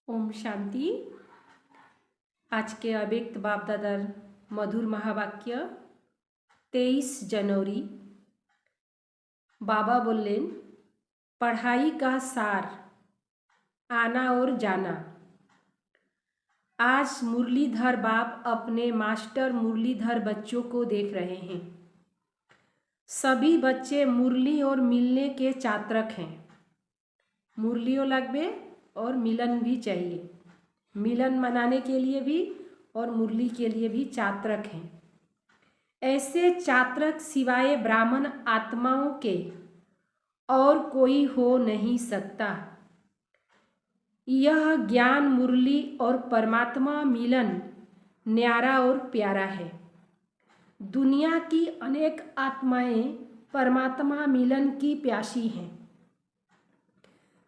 ओम शांति। आज के अव्यक्त बाप दादार मधुर महावाक्य 23 जनवरी। बाबा बोलें, पढ़ाई का सार, आना और जाना। आज मुरलीधर बाप अपने मास्टर मुरलीधर बच्चों को देख रहे हैं। सभी बच्चे मुरली और मिलने के चातरक हैं। मुरलियों लगबे और मिलन भी चाहिए। मिलन मनाने के लिए भी और मुरली के लिए भी चातरक हैं। ऐसे चातरक सिवाय ब्राह्मण आत्माओं के और कोई हो नहीं सकता। यह ज्ञान मुरली और परमात्मा मिलन न्यारा और प्यारा है। दुनिया की अनेक आत्माएं परमात्मा मिलन की प्यासी हैं।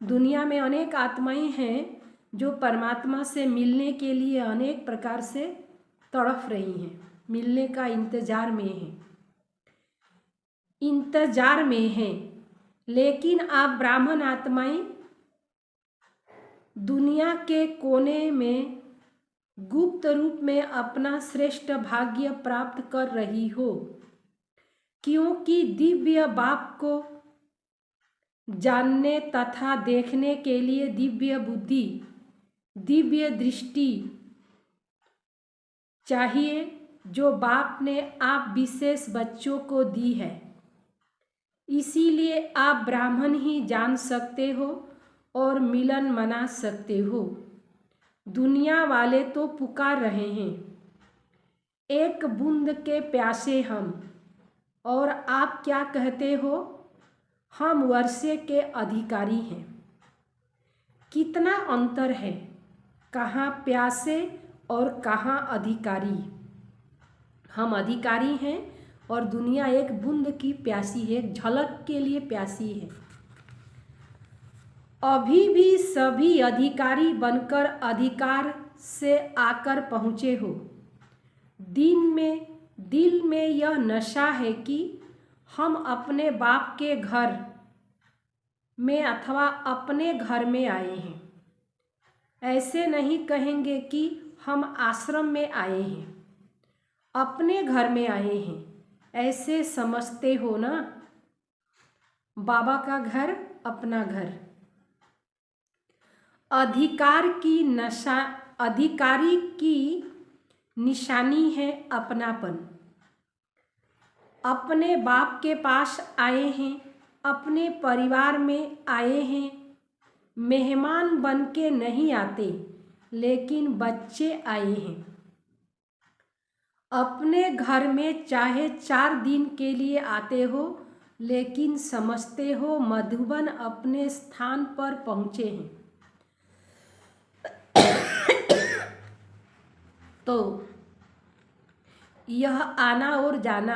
दुनिया में अनेक आत्माएं हैं जो परमात्मा से मिलने के लिए अनेक प्रकार से तड़फ रही हैं, मिलने का इंतजार में हैं। लेकिन आप ब्राह्मण आत्माएं दुनिया के कोने में गुप्त रूप में अपना श्रेष्ठ भाग्य प्राप्त कर रही हो, क्योंकि दिव्य बाप को जानने तथा देखने के लिए दिव्य बुद्धि, दिव्य दृष्टि चाहिए, जो बाप ने आप विशेष बच्चों को दी है। इसीलिए आप ब्राह्मण ही जान सकते हो और मिलन मना सकते हो। दुनिया वाले तो पुकार रहे हैं, एक बूंद के प्यासे हम, और आप क्या कहते हो, हम वर्षे के अधिकारी हैं। कितना अंतर है, कहाँ प्यासे और कहाँ अधिकारी। हम अधिकारी हैं और दुनिया एक बूंद की प्यासी है, एक झलक के लिए प्यासी है। अभी भी सभी अधिकारी बनकर अधिकार से आकर पहुँचे हो। दिल में यह नशा है कि हम अपने बाप के घर में अथवा अपने घर में आए हैं। ऐसे नहीं कहेंगे कि हम आश्रम में आए हैं, अपने घर में आए हैं, ऐसे समझते हो ना। बाबा का घर अपना घर। अधिकारी की निशानी है अपनापन। अपने बाप के पास आए हैं, अपने परिवार में आए हैं। मेहमान बन के नहीं आते, लेकिन बच्चे आए हैं। अपने घर में चाहे 4 दिन के लिए आते हो, लेकिन समझते हो मधुबन अपने स्थान पर पहुँचे हैं। तो यह आना और जाना,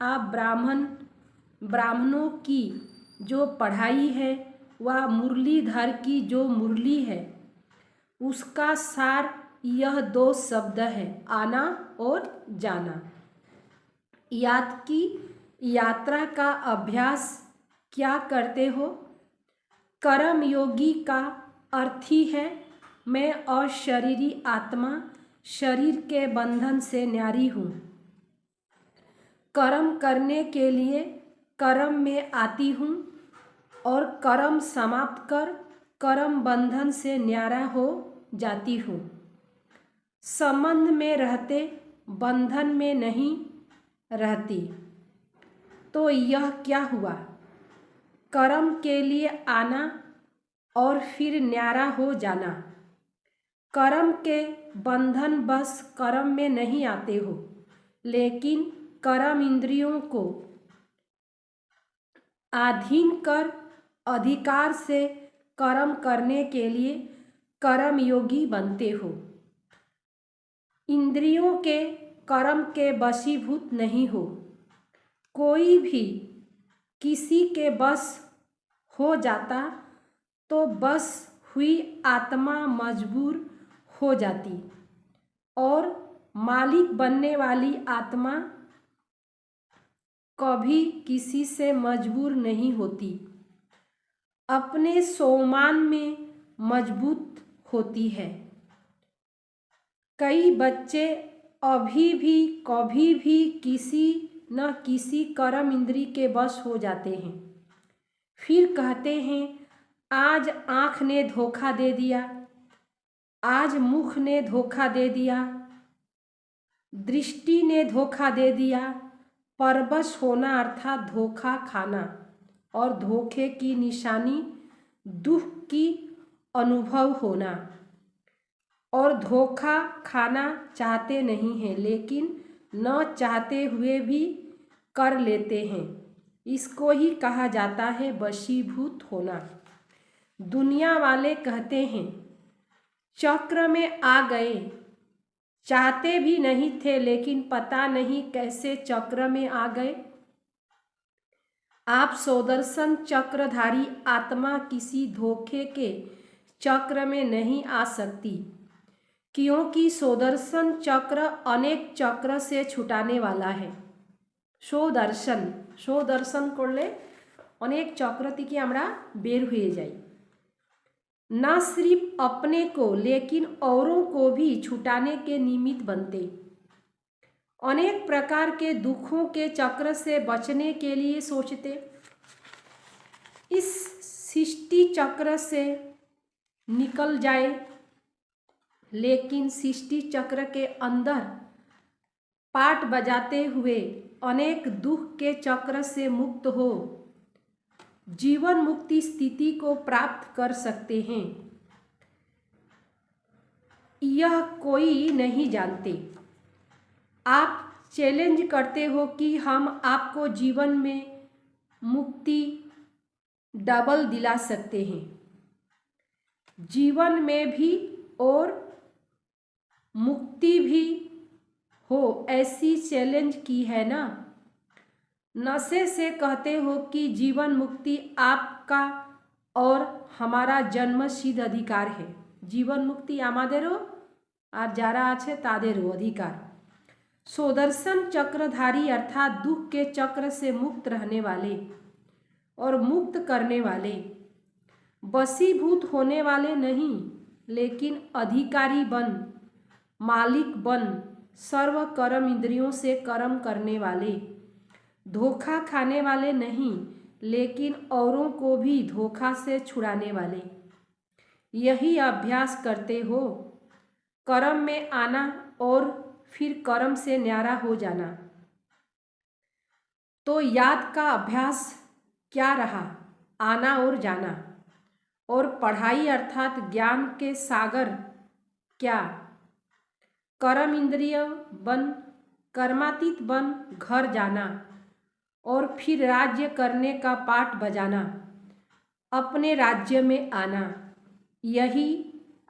आप ब्राह्मणों की जो पढ़ाई है, वह मुरलीधर की जो मुरली है, उसका सार यह 2 शब्द है, आना और जाना। यात्रा का अभ्यास क्या करते हो? कर्म योगी का अर्थ ही है, मैं अशरीरी आत्मा शरीर के बंधन से न्यारी हूँ। कर्म करने के लिए कर्म में आती हूँ और कर्म समाप्त कर कर्म बंधन से न्यारा हो जाती हूँ। संबंध में रहते, बंधन में नहीं रहती। तो यह क्या हुआ? कर्म के लिए आना और फिर न्यारा हो जाना। कर्म के बंधन बस कर्म में नहीं आते हो, लेकिन कर्म इंद्रियों को अधीन कर अधिकार से कर्म करने के लिए कर्म योगी बनते हो। इंद्रियों के कर्म के वशीभूत नहीं हो। कोई भी किसी के बस हो जाता तो बस हुई आत्मा मजबूर हो जाती, और मालिक बनने वाली आत्मा कभी किसी से मजबूर नहीं होती। अपने सोमान में मजबूत होती है। कई बच्चे अभी भी कभी भी किसी न किसी कर्म इंद्री के वश हो जाते हैं। फिर कहते हैं आज आँख ने धोखा दे दिया, आज मुख ने धोखा दे दिया, दृष्टि ने धोखा दे दिया। परवश होना अर्थात धोखा खाना, और धोखे की निशानी दुख की अनुभव होना। और धोखा खाना चाहते नहीं हैं, लेकिन न चाहते हुए भी कर लेते हैं। इसको ही कहा जाता है वशीभूत होना। दुनिया वाले कहते हैं चक्र में आ गए, चाहते भी नहीं थे लेकिन पता नहीं कैसे चक्र में आ गए। आप सुदर्शन चक्रधारी आत्मा किसी धोखे के चक्र में नहीं आ सकती, क्योंकि सुदर्शन चक्र अनेक चक्र से छुटाने वाला है। सुदर्शन करले अनेक चक्र থেকে আমরা বের হয়ে যাই। न सिर्फ अपने को लेकिन औरों को भी छुटाने के निमित्त बनते। अनेक प्रकार के दुखों के चक्र से बचने के लिए सोचते। इस सृष्टि चक्र से निकल जाए, लेकिन सृष्टि चक्र के अंदर पाट बजाते हुए अनेक दुख के चक्र से मुक्त हो जीवन मुक्ति स्थिति को प्राप्त कर सकते हैं। यह कोई नहीं जानते। आप चैलेंज करते हो कि हम आपको जीवन में मुक्ति डबल दिला सकते हैं, जीवन में भी और मुक्ति भी हो, ऐसी चैलेंज की है ना। नशे से कहते हो कि जीवन मुक्ति आपका और हमारा जन्मसिद्ध अधिकार है। जीवन मुक्ति आमादेरो और जारा आछे तादेरो अधिकार। सुदर्शन चक्रधारी अर्थात दुख के चक्र से मुक्त रहने वाले और मुक्त करने वाले, वशीभूत होने वाले नहीं, लेकिन अधिकारी बन, मालिक बन, सर्व कर्म इंद्रियों से कर्म करने वाले, धोखा खाने वाले नहीं, लेकिन औरों को भी धोखा से छुड़ाने वाले। यही अभ्यास करते हो, कर्म में आना और फिर कर्म से न्यारा हो जाना। तो याद का अभ्यास क्या रहा? आना और जाना। और पढ़ाई अर्थात ज्ञान के सागर क्या? कर्म इंद्रिय बन, कर्मातीत बन घर जाना और फिर राज्य करने का पाठ बजाना, अपने राज्य में आना। यही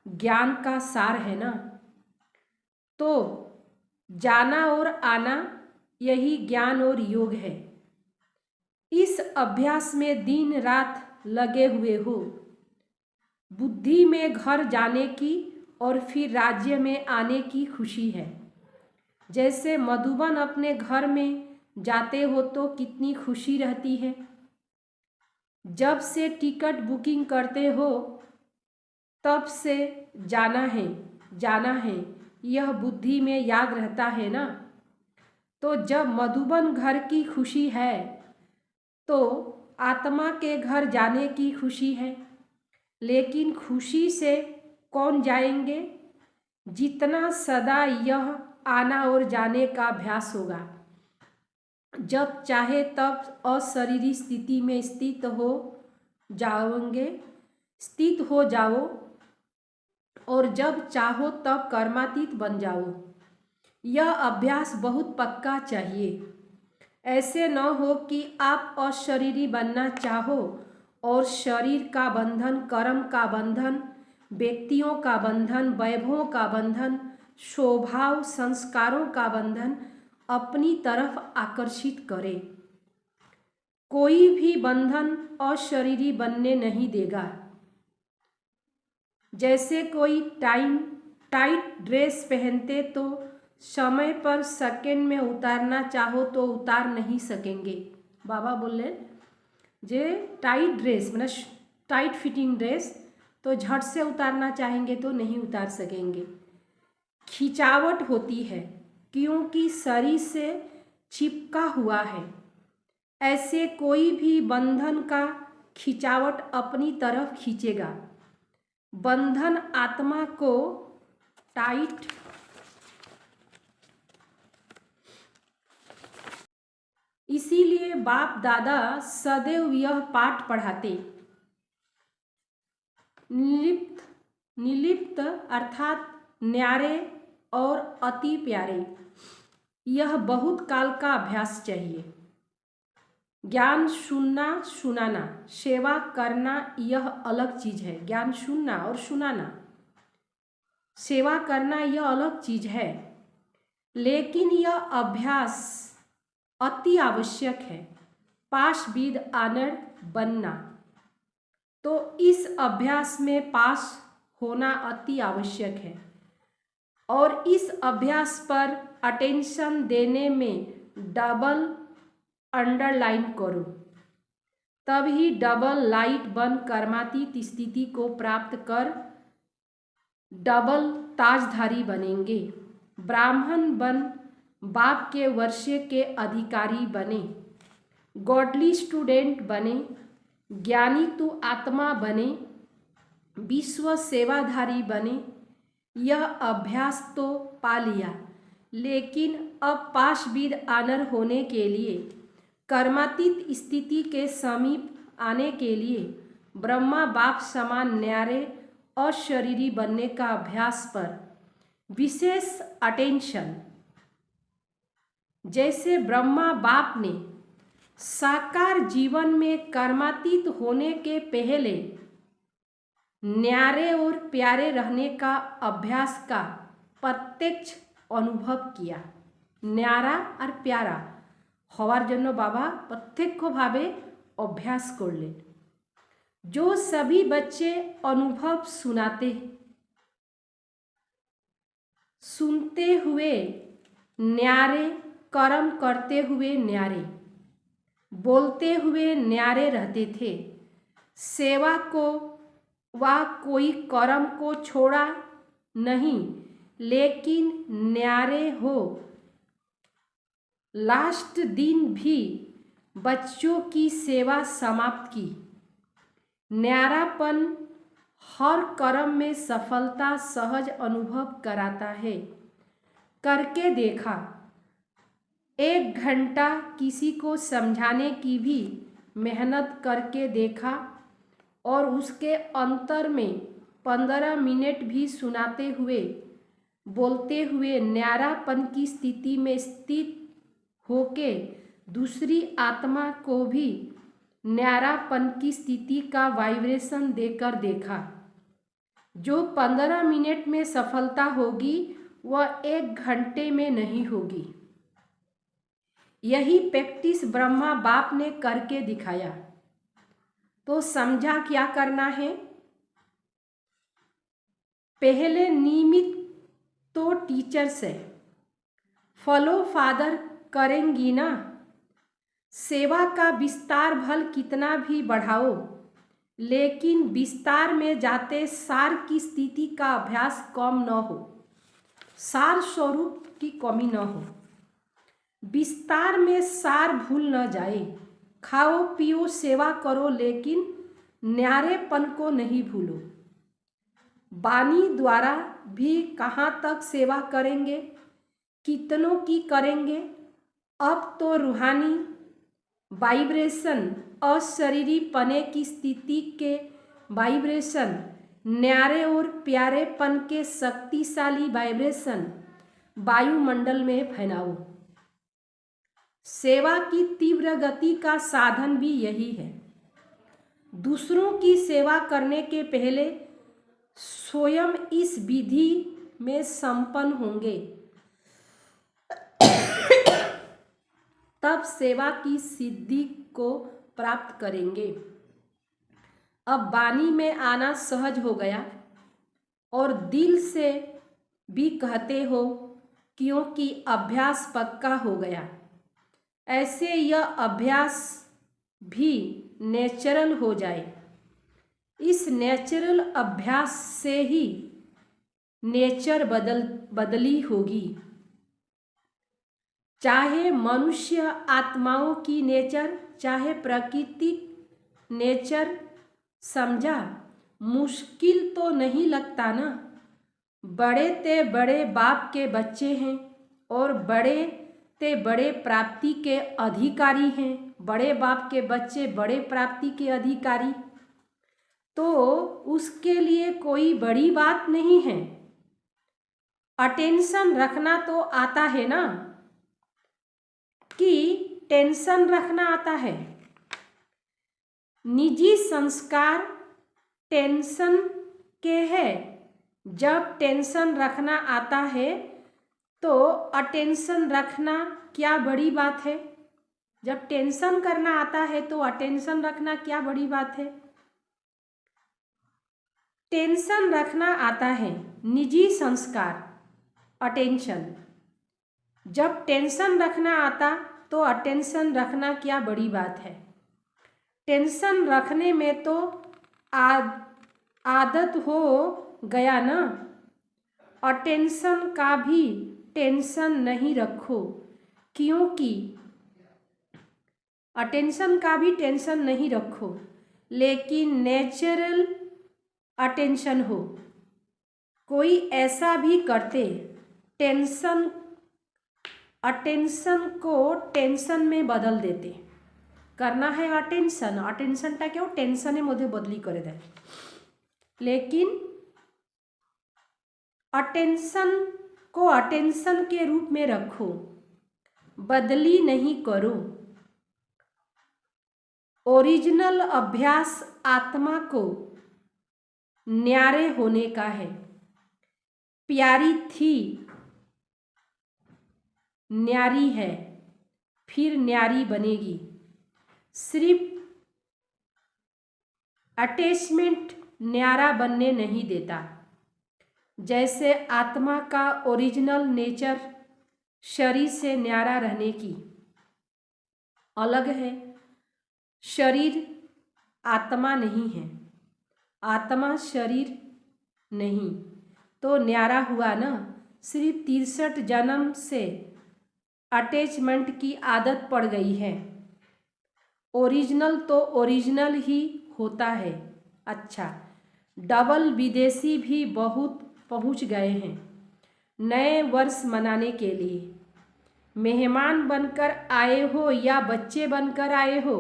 ज्ञान का सार है ना। तो जाना और आना यही ज्ञान और योग है। इस अभ्यास में दिन रात लगे हुए हो। बुद्धि में घर जाने की और फिर राज्य में आने की खुशी है। जैसे मधुबन अपने घर में जाते हो तो कितनी खुशी रहती है। जब से टिकट बुकिंग करते हो तब से जाना है, यह बुद्धि में याद रहता है ना। तो जब मधुबन घर की खुशी है तो आत्मा के घर जाने की खुशी है। लेकिन खुशी से कौन जाएंगे? जितना सदा यह आना और जाने का अभ्यास होगा। जब चाहे तब अशरीरी स्थिति में स्थित हो जाओ और जब चाहो तब कर्मातीत बन जाओ। यह अभ्यास बहुत पक्का चाहिए। ऐसे न हो कि आप अशरीरी बनना चाहो और शरीर का बंधन, कर्म का बंधन, व्यक्तियों का बंधन, वैभवों का बंधन, स्वभाव संस्कारों का बंधन अपनी तरफ आकर्षित करे। कोई भी बंधन अशरीरी बनने नहीं देगा। जैसे कोई टाइट ड्रेस पहनते तो समय पर सेकंड में उतारना चाहो तो उतार नहीं सकेंगे। बाबा बोले जे टाइट ड्रेस मतलब टाइट फिटिंग ड्रेस तो झट से उतारना चाहेंगे तो नहीं उतार सकेंगे। खिंचावट होती है क्योंकि शरीर से चिपका हुआ है। ऐसे कोई भी बंधन का खिंचावट अपनी तरफ खींचेगा। बंधन आत्मा को टाइट इसीलिए बाप दादा सदैव यह पाठ पढ़ाते। निर्लिप्त अर्थात न्यारे और अति प्यारे। यह बहुत काल का अभ्यास चाहिए। ज्ञान सुनना सुनाना, सेवा करना यह अलग चीज है। ज्ञान सुनना और सुनाना, सेवा करना यह अलग चीज है, लेकिन यह अभ्यास अति आवश्यक है। पास विद ऑनर बनना, तो इस अभ्यास में पास होना अति आवश्यक है। और इस अभ्यास पर अटेंशन देने में डबल अंडरलाइन करो, तभी डबल लाइट बन कर्मातीत स्थिति को प्राप्त कर डबल ताजधारी बनेंगे। ब्राह्मण बन बाप के वर्षे के अधिकारी बने, गॉडली स्टूडेंट बने, ज्ञानी तु आत्मा बने, विश्व सेवाधारी बने। यह अभ्यास तो पा लिया, लेकिन अब पास विद ऑनर होने के लिए, कर्मातीत स्थिति के समीप आने के लिए ब्रह्मा बाप समान न्यारे और शरीरी बनने का अभ्यास पर विशेष अटेंशन। जैसे ब्रह्मा बाप ने साकार जीवन में कर्मातीत होने के पहले न्यारे और प्यारे रहने का अभ्यास का प्रत्यक्ष अनुभव किया। न्यारा और प्यारा हवार जन्य बाबा प्रत्यक्ष भावे अभ्यास कर ले। जो सभी बच्चे अनुभव सुनते हुए न्यारे, कर्म करते हुए न्यारे, बोलते हुए न्यारे रहते थे। सेवा को वा कोई कर्म को छोड़ा नहीं, लेकिन न्यारे हो। लास्ट दिन भी बच्चों की सेवा समाप्त की। न्यारापन हर कर्म में सफलता सहज अनुभव कराता है। करके देखा। 1 घंटा किसी को समझाने की भी मेहनत करके देखा और उसके अंतर में 15 मिनट भी सुनाते हुए, बोलते हुए न्यारापन की स्थिति में स्थित होके दूसरी आत्मा को भी न्यारापन की स्थिति का वाइब्रेशन देकर देखा। जो 15 मिनट में सफलता होगी वह 1 घंटे में नहीं होगी। यही प्रैक्टिस ब्रह्मा बाप ने करके दिखाया। तो समझा क्या करना है? पहले नियमित तो टीचर से फॉलो फादर करेंगी ना। सेवा का विस्तार भल कितना भी बढ़ाओ, लेकिन विस्तार में जाते सार की स्थिति का अभ्यास कम न हो, सार स्वरूप की कमी न हो। विस्तार में सार भूल न जाए। खाओ पियो सेवा करो, लेकिन न्यारेपन को नहीं भूलो। वाणी द्वारा भी कहाँ तक सेवा करेंगे, कितनों की करेंगे। अब तो रूहानी वाइब्रेशन और शरीरी पने की स्थिति के वाइब्रेशन, न्यारे और प्यारेपन के शक्तिशाली वाइब्रेशन वायुमंडल में फैलाओ। सेवा की तीव्र गति का साधन भी यही है। दूसरों की सेवा करने के पहले स्वयं इस विधि में संपन्न होंगे, तब सेवा की सिद्धि को प्राप्त करेंगे। अब वाणी में आना सहज हो गया और दिल से भी कहते हो, क्योंकि अभ्यास पक्का हो गया। ऐसे यह अभ्यास भी नेचुरल हो जाए। इस नेचुरल अभ्यास से ही नेचर बदली होगी। चाहे मनुष्य आत्माओं की नेचर, चाहे प्राकृतिक नेचर, समझा? मुश्किल तो नहीं लगता ना। बड़े ते बड़े बाप के बच्चे हैं और बड़े ते बड़े प्राप्ति के अधिकारी हैं। बड़े बाप के बच्चे बड़े प्राप्ति के अधिकारी, तो उसके लिए कोई बड़ी बात नहीं है। अटेंशन रखना तो आता है ना, कि टेंशन रखना आता है। निजी संस्कार टेंशन के है। जब टेंशन रखना आता है तो अटेंशन रखना क्या बड़ी बात है। जब टेंशन करना आता है तो अटेंशन रखना क्या बड़ी बात है। टेंशन रखना आता है, निजी संस्कार, अटेंशन। जब टेंशन रखना आता तो अटेंशन रखना क्या बड़ी बात है। टेंशन रखने में तो आदत हो गया ना। अटेंशन का भी टेंशन नहीं रखो, क्योंकि अटेंशन का भी टेंशन नहीं रखो, लेकिन नेचुरल अटेंशन हो। कोई ऐसा भी करते, टेंशन अटेंशन को टेंशन में बदल देते। करना है अटेंशन, अटेंशनटा क्यों टेंशने मध्य बदली करे दे। लेकिन अटेंशन को अटेंशन के रूप में रखो, बदली नहीं करो। ओरिजिनल अभ्यास आत्मा को न्यारे होने का है। प्यारी थी, न्यारी है, फिर न्यारी बनेगी। सिर्फ अटैचमेंट न्यारा बनने नहीं देता। जैसे आत्मा का ओरिजिनल नेचर शरीर से न्यारा रहने की अलग है। शरीर आत्मा नहीं है, आत्मा शरीर नहीं, तो न्यारा हुआ ना। सिर्फ 63 जन्म से अटैचमेंट की आदत पड़ गई है। ओरिजिनल तो ओरिजिनल ही होता है। अच्छा, डबल विदेशी भी बहुत पहुंच गए हैं नए वर्ष मनाने के लिए। मेहमान बनकर आए हो या बच्चे बनकर आए हो?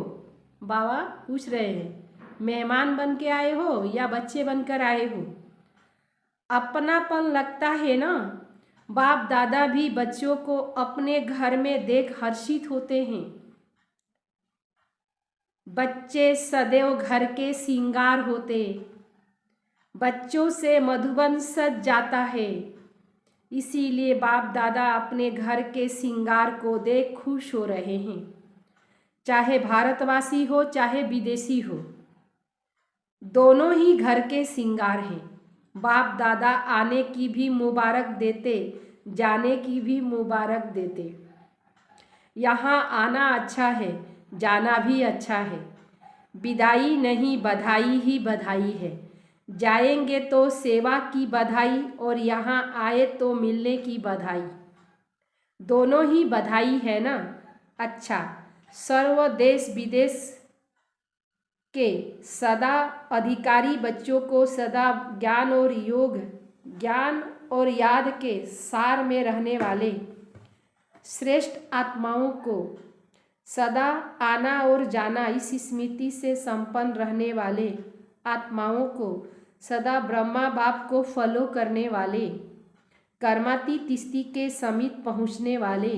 बाबा पूछ रहे हैं, मेहमान बन के आए हो या बच्चे बनकर आए हो? अपनापन लगता है ना। बाप दादा भी बच्चों को अपने घर में देख हर्षित होते हैं। बच्चे सदैव घर के श्रृंगार होते। बच्चों से मधुबन सज जाता है। इसीलिए बाप दादा अपने घर के श्रृंगार को देख खुश हो रहे हैं। चाहे भारतवासी हो चाहे विदेशी हो, दोनों ही घर के श्रृंगार हैं। बाप दादा आने की भी मुबारक देते, जाने की भी मुबारक देते। यहाँ आना अच्छा है, जाना भी अच्छा है। विदाई नहीं, बधाई ही बधाई है। जाएंगे तो सेवा की बधाई और यहाँ आए तो मिलने की बधाई। दोनों ही बधाई है ना। अच्छा, सर्व देश विदेश के सदा अधिकारी बच्चों को सदा ज्ञान और योग, ज्ञान और याद के सार में रहने वाले श्रेष्ठ आत्माओं को सदा आना और जाना, इस स्मृति से संपन्न रहने वाले आत्माओं को सदा ब्रह्मा बाप को फॉलो करने वाले, कर्माती तिस्ती के समीप पहुँचने वाले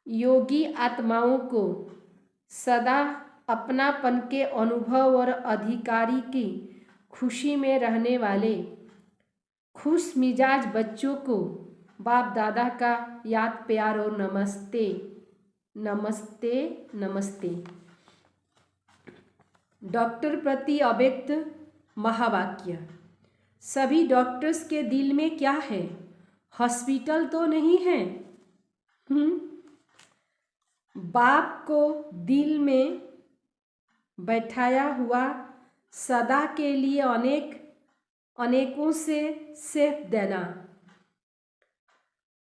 योगी आत्माओं को सदा अपनापन के अनुभव और अधिकारी की खुशी में रहने वाले खुश मिजाज बच्चों को बाप दादा का याद प्यार और नमस्ते नमस्ते नमस्ते। डॉक्टर प्रति अव्यक्त महावाक्य। सभी डॉक्टर्स के दिल में क्या है? हॉस्पिटल तो नहीं है। बाप को दिल में बैठाया हुआ सदा के लिए अनेकों से सेफ देना।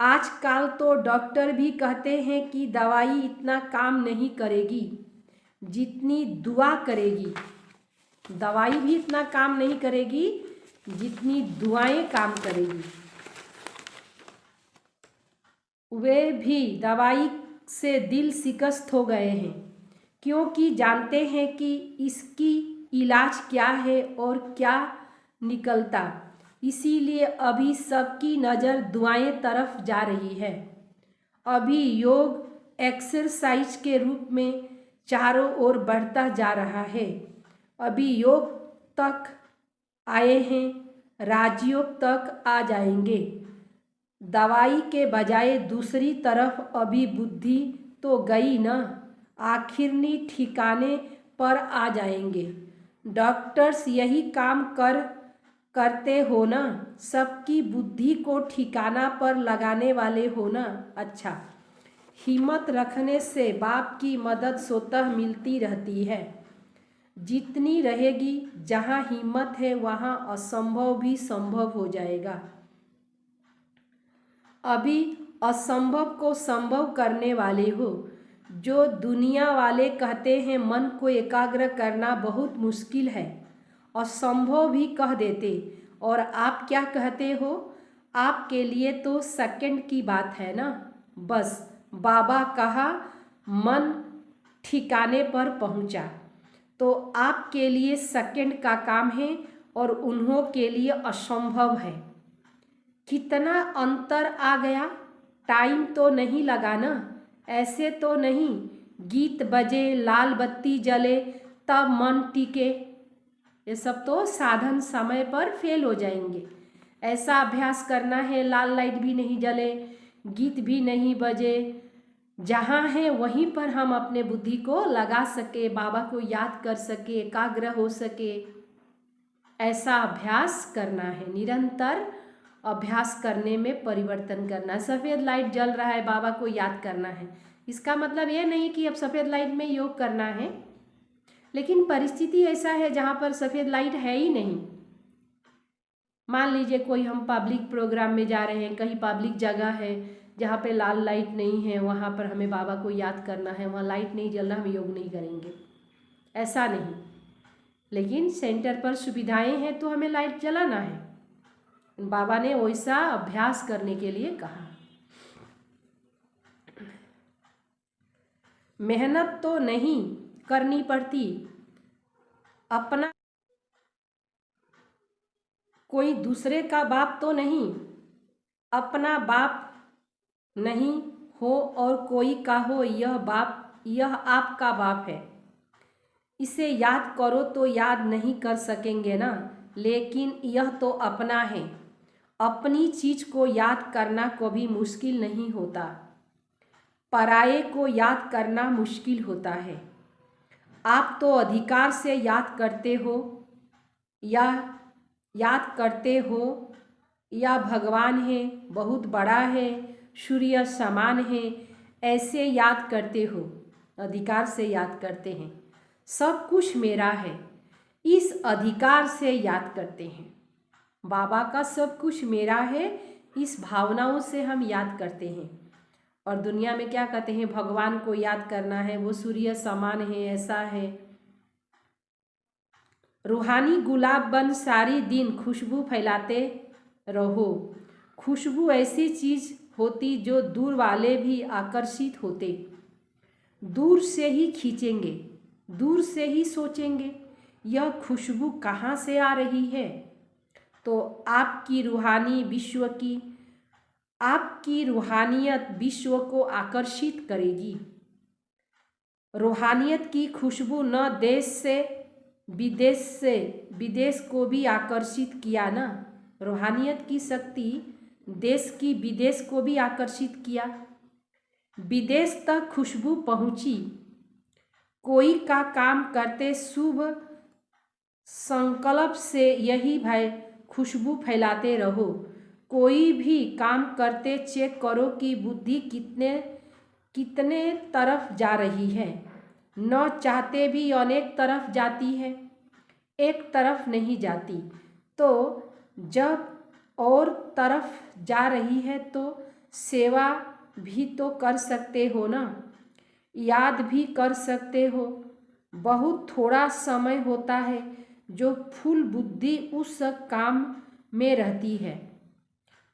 आजकल तो डॉक्टर भी कहते हैं कि दवाई इतना काम नहीं करेगी जितनी दुआ करेगी। दवाई भी इतना काम नहीं करेगी जितनी दुआएं काम करेगी। वे भी दवाई से दिल शिकस्त हो गए हैं क्योंकि जानते हैं कि इसकी इलाज क्या है और क्या निकलता। इसीलिए अभी सबकी नज़र दुआएं तरफ जा रही है। अभी योग एक्सरसाइज के रूप में चारों ओर बढ़ता जा रहा है। अभी योग तक आए हैं, राजयोग तक आ जाएंगे। दवाई के बजाय दूसरी तरफ अभी बुद्धि तो गई ना, आखिरनी ठिकाने पर आ जाएंगे। डॉक्टर्स यही काम करते हो ना, सबकी बुद्धि को ठिकाना पर लगाने वाले हो ना। अच्छा, हिम्मत रखने से बाप की मदद स्वतः मिलती रहती है। जितनी रहेगी, जहाँ हिम्मत है वहाँ असंभव भी संभव हो जाएगा। अभी असंभव को संभव करने वाले हो। जो दुनिया वाले कहते हैं मन को एकाग्र करना बहुत मुश्किल है, असंभव भी कह देते, और आप क्या कहते हो? आपके लिए तो सेकंड की बात है ना। बस बाबा कहा मन ठिकाने पर पहुंचा, तो आपके लिए सेकंड का काम है और उन्हों के लिए असंभव है। कितना अंतर आ गया। टाइम तो नहीं लगा ना, ऐसे तो नहीं गीत बजे लाल बत्ती जले तब मन टिके। ये सब तो साधन समय पर फेल हो जाएंगे। ऐसा अभ्यास करना है लाल लाइट भी नहीं जले, गीत भी नहीं बजे, जहाँ है वहीं पर हम अपने बुद्धि को लगा सके, बाबा को याद कर सके, एकाग्र हो सके। ऐसा अभ्यास करना है, निरंतर अभ्यास करने में परिवर्तन करना। सफ़ेद लाइट जल रहा है, बाबा को याद करना है, इसका मतलब ये नहीं कि अब सफ़ेद लाइट में योग करना है, लेकिन परिस्थिति ऐसा है जहाँ पर सफ़ेद लाइट है ही नहीं। मान लीजिए कोई हम पब्लिक प्रोग्राम में जा रहे हैं, कहीं पब्लिक जगह है जहाँ पे लाल लाइट नहीं है, वहाँ पर हमें बाबा को याद करना है, वहाँ लाइट नहीं जल रहा, हम योग नहीं करेंगे, ऐसा नहीं। लेकिन सेंटर पर सुविधाएं हैं तो हमें लाइट जलाना है। बाबा ने वैसा अभ्यास करने के लिए कहा। मेहनत तो नहीं करनी पड़ती, अपना कोई दूसरे का बाप तो नहीं, अपना बाप नहीं हो और कोई का हो, यह बाप, यह आपका बाप है। इसे याद करो तो याद नहीं कर सकेंगे ना, लेकिन यह तो अपना है। अपनी चीज़ को याद करना कभी मुश्किल नहीं होता, पराये को याद करना मुश्किल होता है। आप तो अधिकार से याद करते हो, या याद करते हो, या भगवान है, बहुत बड़ा है, सूर्य समान है, ऐसे याद करते हो, अधिकार से याद करते हैं। सब कुछ मेरा है, इस अधिकार से याद करते हैं। बाबा का सब कुछ मेरा है, इस भावनाओं से हम याद करते हैं। और दुनिया में क्या कहते हैं, भगवान को याद करना है, वो सूर्य समान है, ऐसा है। रूहानी गुलाब बन सारी दिन खुशबू फैलाते रहो। खुशबू ऐसी चीज़ होती जो दूर वाले भी आकर्षित होते, दूर से ही खींचेंगे, दूर से ही सोचेंगे यह खुशबू कहाँ से आ रही है। तो आपकी रूहानियत विश्व को आकर्षित करेगी। रूहानियत की खुशबू न विदेश को भी आकर्षित किया ना। रूहानियत की शक्ति देश की विदेश को भी आकर्षित किया, विदेश तक खुशबू पहुंची। कोई का काम करते शुभ संकल्प से यही भाई खुशबू फैलाते रहो। कोई भी काम करते चेक करो कि बुद्धि कितने तरफ जा रही है। न चाहते भी अनेक तरफ जाती है। एक तरफ नहीं जाती, तो जब और तरफ जा रही है तो सेवा भी तो कर सकते हो ना, याद भी कर सकते हो। बहुत थोड़ा समय होता है जो फुल बुद्धि उस काम में रहती है।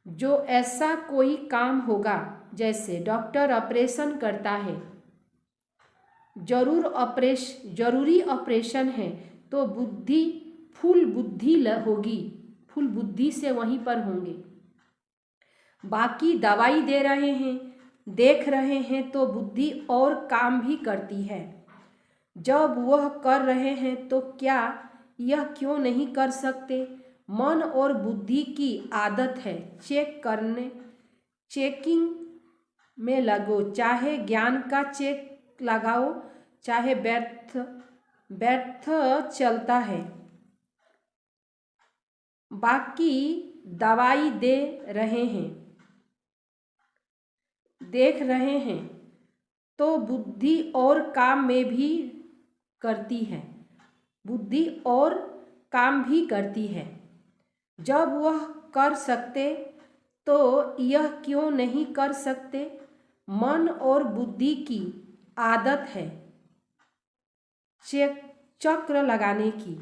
जो ऐसा कोई काम होगा, जैसे डॉक्टर ऑपरेशन करता है, जरूरी ऑपरेशन है, तो बुद्धि फुल बुद्धि होगी, फुल बुद्धि से वहीं पर होंगे। बाकी दवाई दे रहे हैं, देख रहे हैं, तो बुद्धि और काम भी करती है। जब वह कर रहे हैं तो क्या यह क्यों नहीं कर सकते? मन और बुद्धि की आदत है चेकिंग में लगो, चाहे ज्ञान का चेक लगाओ, चाहे व्यर्थ चलता है। बाकी दवाई दे रहे हैं, देख रहे हैं, तो बुद्धि और काम में भी करती है, बुद्धि और काम भी करती है। जब वह कर सकते तो यह क्यों नहीं कर सकते? मन और बुद्धि की आदत है चक्र लगाने की,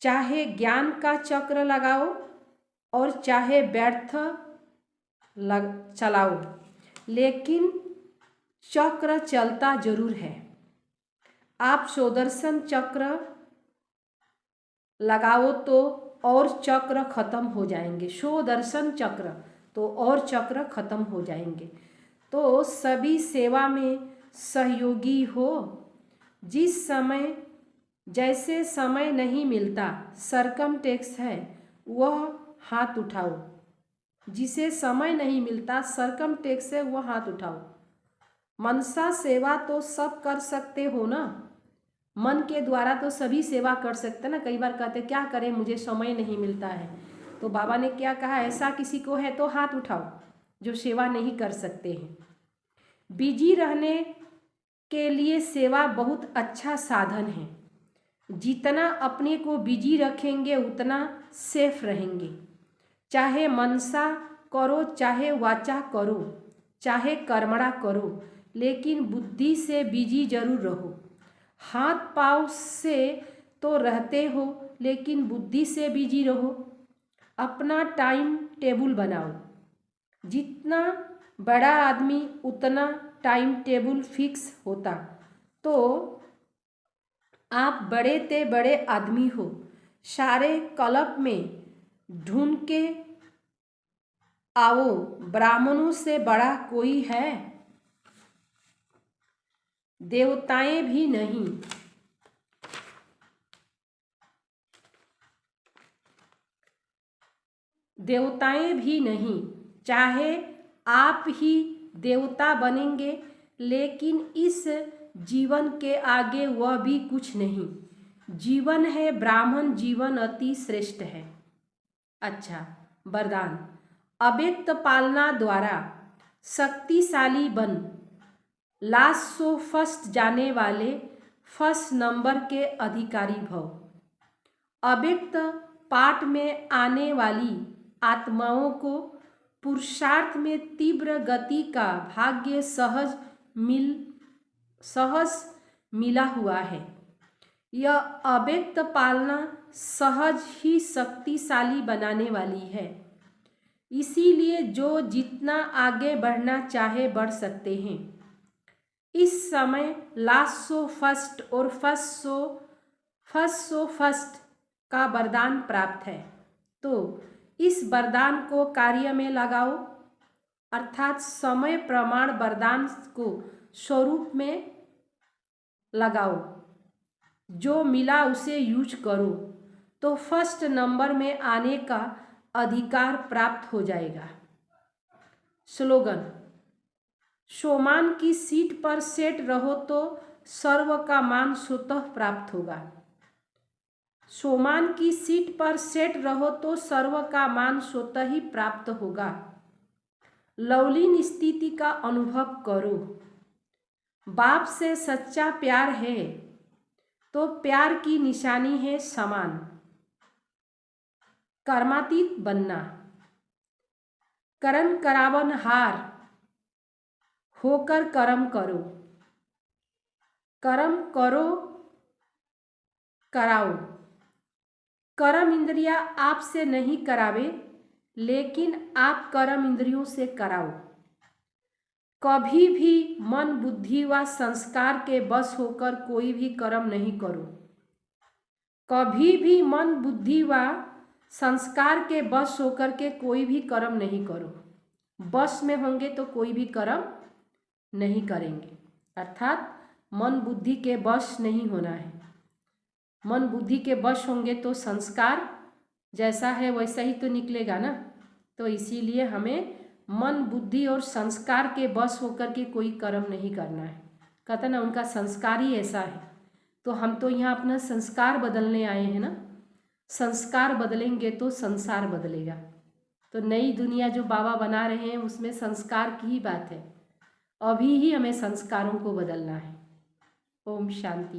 चाहे ज्ञान का चक्र लगाओ और चाहे व्यर्थ चलाओ, लेकिन चक्र चलता जरूर है। आप सुदर्शन चक्र लगाओ तो और चक्र खत्म हो जाएंगे, सुदर्शन चक्र तो और चक्र खत्म हो जाएंगे। तो सभी सेवा में सहयोगी हो। जिस समय जैसे समय नहीं मिलता, सरकमटेक्स है, वह हाथ उठाओ। जिसे समय नहीं मिलता, सरकमटेक्स है, वह हाथ उठाओ। मनसा सेवा तो सब कर सकते हो ना, मन के द्वारा तो सभी सेवा कर सकते ना। कई बार कहते क्या करें, मुझे समय नहीं मिलता है, तो बाबा ने क्या कहा, ऐसा किसी को है तो हाथ उठाओ जो सेवा नहीं कर सकते हैं। बिजी रहने के लिए सेवा बहुत अच्छा साधन है। जितना अपने को बिजी रखेंगे उतना सेफ रहेंगे। चाहे मनसा करो, चाहे वाचा करो, चाहे कर्मणा करो, लेकिन बुद्धि से बिजी जरूर रहो। हाथ पाँव से तो रहते हो, लेकिन बुद्धि से बिजी रहो। अपना टाइम टेबल बनाओ। जितना बड़ा आदमी उतना टाइम टेबल फिक्स होता, तो आप बड़े ते बड़े आदमी हो। सारे क्लब में ढूंढ के आओ, ब्राह्मणों से बड़ा कोई है? देवताएं भी नहीं। देवताएं भी नहीं, चाहे आप ही देवता बनेंगे, लेकिन इस जीवन के आगे वह भी कुछ नहीं। जीवन है ब्राह्मण जीवन, अति श्रेष्ठ है। अच्छा, वरदान। अव्यक्त पालना द्वारा शक्तिशाली बन लास्ट सो फर्स्ट जाने वाले फर्स्ट नंबर के अधिकारी भव। अव्यक्त पाठ में आने वाली आत्माओं को पुरुषार्थ में तीव्र गति का भाग्य सहज मिला हुआ है। यह अव्यक्त पालना सहज ही शक्तिशाली बनाने वाली है। इसीलिए जो जितना आगे बढ़ना चाहे बढ़ सकते हैं। इस समय लास्ट सो फर्स्ट और फर्स्ट सो फर्स्ट का वरदान प्राप्त है, तो इस वरदान को कार्य में लगाओ, अर्थात समय प्रमाण वरदान को स्वरूप में लगाओ। जो मिला उसे यूज करो, तो फर्स्ट नंबर में आने का अधिकार प्राप्त हो जाएगा। स्लोगन। सोमान की सीट पर सेट रहो तो सर्व का मान स्वतः प्राप्त होगा। सोमान की सीट पर सेट रहो तो सर्व का मान स्वतः ही प्राप्त होगा। लवलीन स्थिति का अनुभव करो। बाप से सच्चा प्यार है तो प्यार की निशानी है समान। कर्मातीत बनना, करन करावन हार, होकर कर्म करो। कर्म करो कराओ। कर्म इंद्रिया आपसे नहीं करावे, लेकिन आप कर्म इंद्रियों से कराओ। कभी भी मन बुद्धि व संस्कार के बस होकर कोई भी कर्म नहीं करो। कभी भी मन बुद्धि व संस्कार के बस होकर के कोई भी कर्म नहीं करो। बस में होंगे तो कोई भी कर्म नहीं करेंगे, अर्थात मन बुद्धि के बस नहीं होना है। मन बुद्धि के बस होंगे तो संस्कार जैसा है वैसा ही तो निकलेगा ना। तो इसीलिए हमें मन बुद्धि और संस्कार के बस होकर के कोई कर्म नहीं करना है। कहता ना उनका संस्कार ही ऐसा है, तो हम तो यहाँ अपना संस्कार बदलने आए हैं ना। संस्कार बदलेंगे तो संसार बदलेगा। तो नई दुनिया जो बाबा बना रहे हैं उसमें संस्कार की ही बात है। अभी ही हमें संस्कारों को बदलना है। ओम शांति।